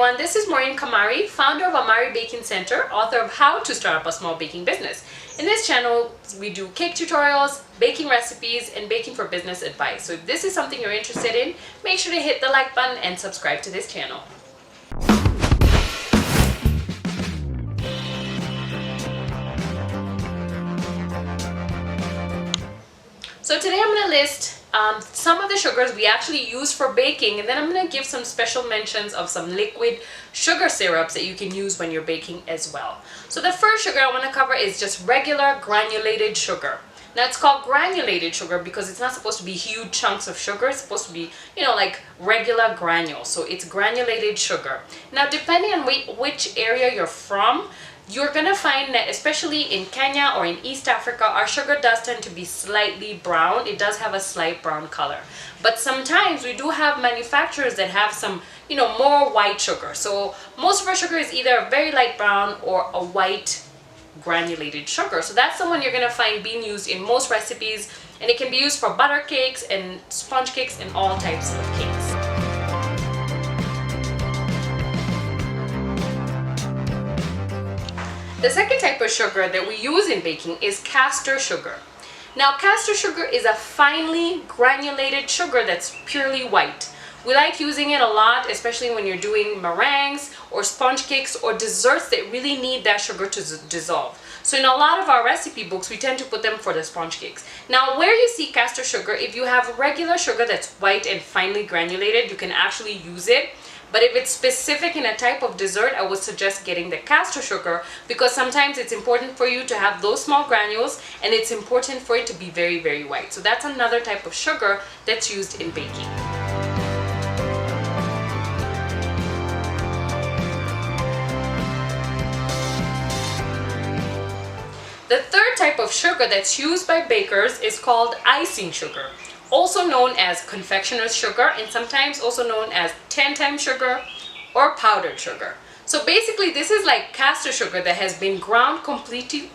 everyone, this is Maureen Kamari, founder of Amari Baking Center, author of How to Start Up a Small Baking Business. In this channel, we do cake tutorials, baking recipes, and baking for business advice. So if this is something you're interested in, make sure to hit the like button and subscribe to this channel. So today I'm going to list some of the sugars we actually use for baking, and then I'm going to give some special mentions of some liquid sugar syrups that you can use when you're baking as well. So the first sugar I want to cover is just regular granulated sugar. Now it's called granulated sugar because it's not supposed to be huge chunks of sugar. It's supposed to be, like regular granules. So it's granulated sugar. Now depending on which area you're from, you're gonna find that especially in Kenya or in East Africa, our sugar does tend to be slightly brown. It does have a slight brown color. But sometimes we do have manufacturers that have some, more white sugar. So most of our sugar is either a very light brown or a white granulated sugar. So that's the one you're gonna find being used in most recipes, and it can be used for butter cakes and sponge cakes and all types of cakes. The second type of sugar that we use in baking is castor sugar. Now, castor sugar is a finely granulated sugar that's purely white. We like using it a lot, especially when you're doing meringues or sponge cakes or desserts that really need that sugar to dissolve. So in a lot of our recipe books, we tend to put them for the sponge cakes. Now, where you see castor sugar, if you have regular sugar that's white and finely granulated, you can actually use it. But if it's specific in a type of dessert, I would suggest getting the castor sugar because sometimes it's important for you to have those small granules, and it's important for it to be very, very white. So that's another type of sugar that's used in baking. The third type of sugar that's used by bakers is called icing sugar, also known as confectioner's sugar, and sometimes also known as 10-time sugar or powdered sugar. So basically this is like castor sugar that has been ground completely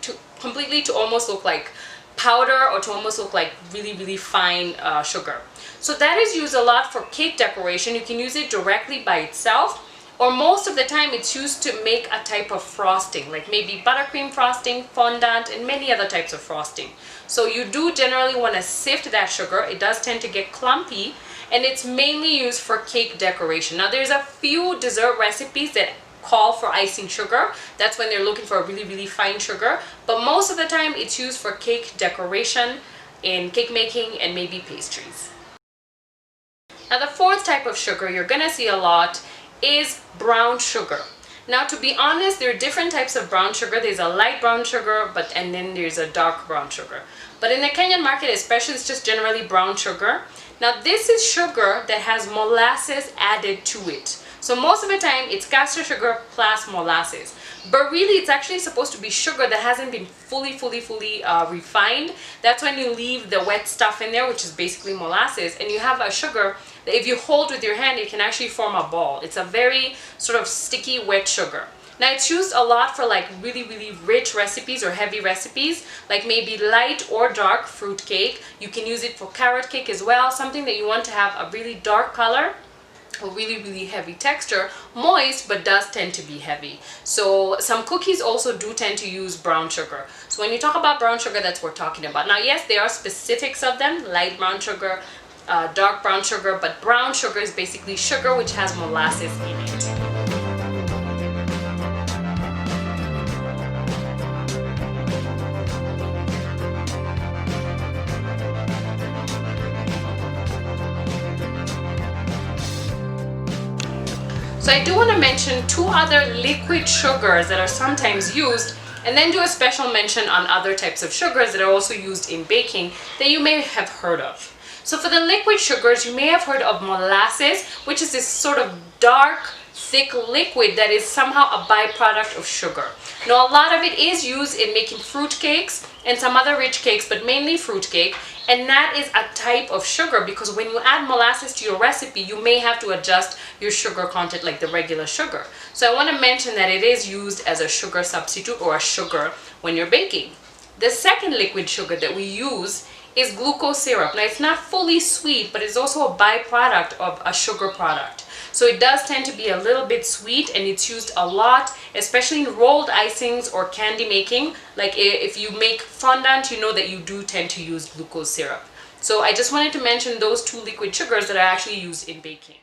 to almost look like powder or to almost look like really, really fine sugar. So that is used a lot for cake decoration. You can use it directly by itself, or most of the time it's used to make a type of frosting, like maybe buttercream frosting, fondant, and many other types of frosting. So you do generally want to sift that sugar. It does tend to get clumpy, and it's mainly used for cake decoration. Now there's a few dessert recipes that call for icing sugar. That's when they're looking for a really, really fine sugar. But most of the time it's used for cake decoration, in cake making, and maybe pastries. Now the fourth type of sugar you're gonna see a lot is brown sugar. Now, to be honest, there are different types of brown sugar. There's a light brown sugar, and then there's a dark brown sugar. But in the Kenyan market especially, it's just generally brown sugar. Now, this is sugar that has molasses added to it. So most of the time, it's castor sugar plus molasses. But really, it's actually supposed to be sugar that hasn't been fully refined. That's when you leave the wet stuff in there, which is basically molasses, and you have a sugar that if you hold with your hand, it can actually form a ball. It's a very sort of sticky, wet sugar. Now, it's used a lot for like really, really rich recipes or heavy recipes, like maybe light or dark fruit cake. You can use it for carrot cake as well, something that you want to have a really dark color, a really, really heavy texture, moist, but does tend to be heavy. So some cookies also do tend to use brown sugar. So when you talk about brown sugar, that's what we're talking about. Now, yes, there are specifics of them, light brown sugar, dark brown sugar, but brown sugar is basically sugar which has molasses in it. So I do want to mention two other liquid sugars that are sometimes used, and then do a special mention on other types of sugars that are also used in baking that you may have heard of. So for the liquid sugars, you may have heard of molasses, which is this sort of dark, thick liquid that is somehow a byproduct of sugar. Now, a lot of it is used in making fruit cakes and some other rich cakes, but mainly fruit cake. And that is a type of sugar because when you add molasses to your recipe, you may have to adjust your sugar content like the regular sugar. So I want to mention that it is used as a sugar substitute or a sugar when you're baking. The second liquid sugar that we use is glucose syrup. Now, it's not fully sweet, but it's also a byproduct of a sugar product. So it does tend to be a little bit sweet, and it's used a lot, especially in rolled icings or candy making. Like if you make fondant, you know that you do tend to use glucose syrup. So I just wanted to mention those two liquid sugars that are actually used in baking.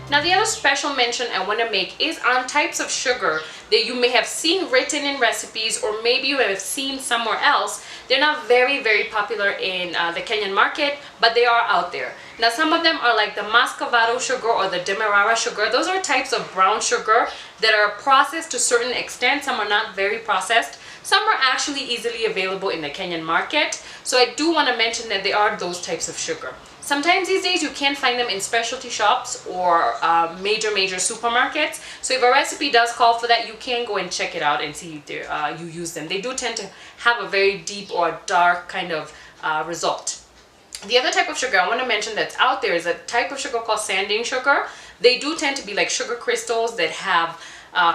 Now the other special mention I want to make is on types of sugar that you may have seen written in recipes, or maybe you have seen somewhere else. They're not very popular in the Kenyan market, but they are out there. Now some of them are like the Muscovado sugar or the Demerara sugar. Those are types of brown sugar that are processed to a certain extent. Some are not very processed. Some are actually easily available in the Kenyan market. So I do want to mention that they are those types of sugar. Sometimes these days you can find them in specialty shops or major supermarkets. So if a recipe does call for that, you can go and check it out and see if you use them. They do tend to have a very deep or dark kind of result. The other type of sugar I want to mention that's out there is a type of sugar called sanding sugar. They do tend to be like sugar crystals that have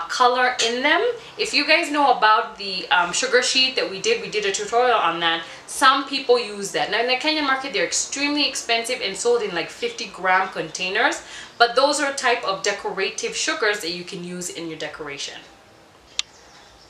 color in them. If you guys know about the sugar sheet that we did a tutorial on that. Some people use that. Now in the Kenyan market, they're extremely expensive and sold in like 50-gram containers, but those are a type of decorative sugars that you can use in your decoration.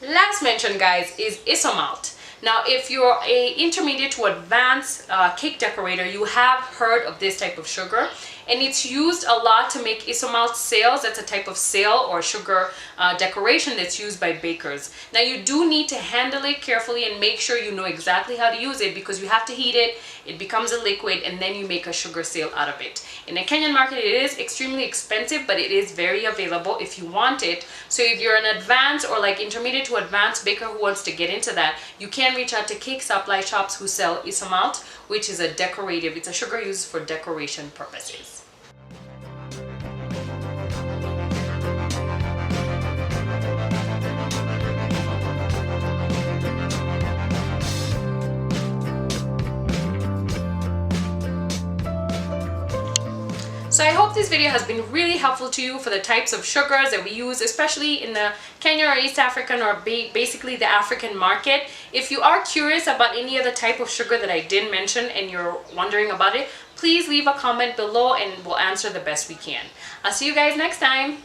Last mention, guys, is isomalt. Now if you're a intermediate to advanced cake decorator, you have heard of this type of sugar, and it's used a lot to make isomalt sails. That's a type of sail or sugar decoration that's used by bakers. Now you do need to handle it carefully and make sure you know exactly how to use it, because you have to heat it, it becomes a liquid, and then you make a sugar sail out of it. In the Kenyan market, it is extremely expensive, but it is very available if you want it. So if you're an advanced or like intermediate to advanced baker who wants to get into that, you can reach out to cake supply shops who sell isomalt, which is it's a sugar used for decoration purposes. So I hope this video has been really helpful to you for the types of sugars that we use, especially in the Kenya or East African or basically the African market. If you are curious about any other type of sugar that I didn't mention and you're wondering about it, please leave a comment below and we'll answer the best we can. I'll see you guys next time.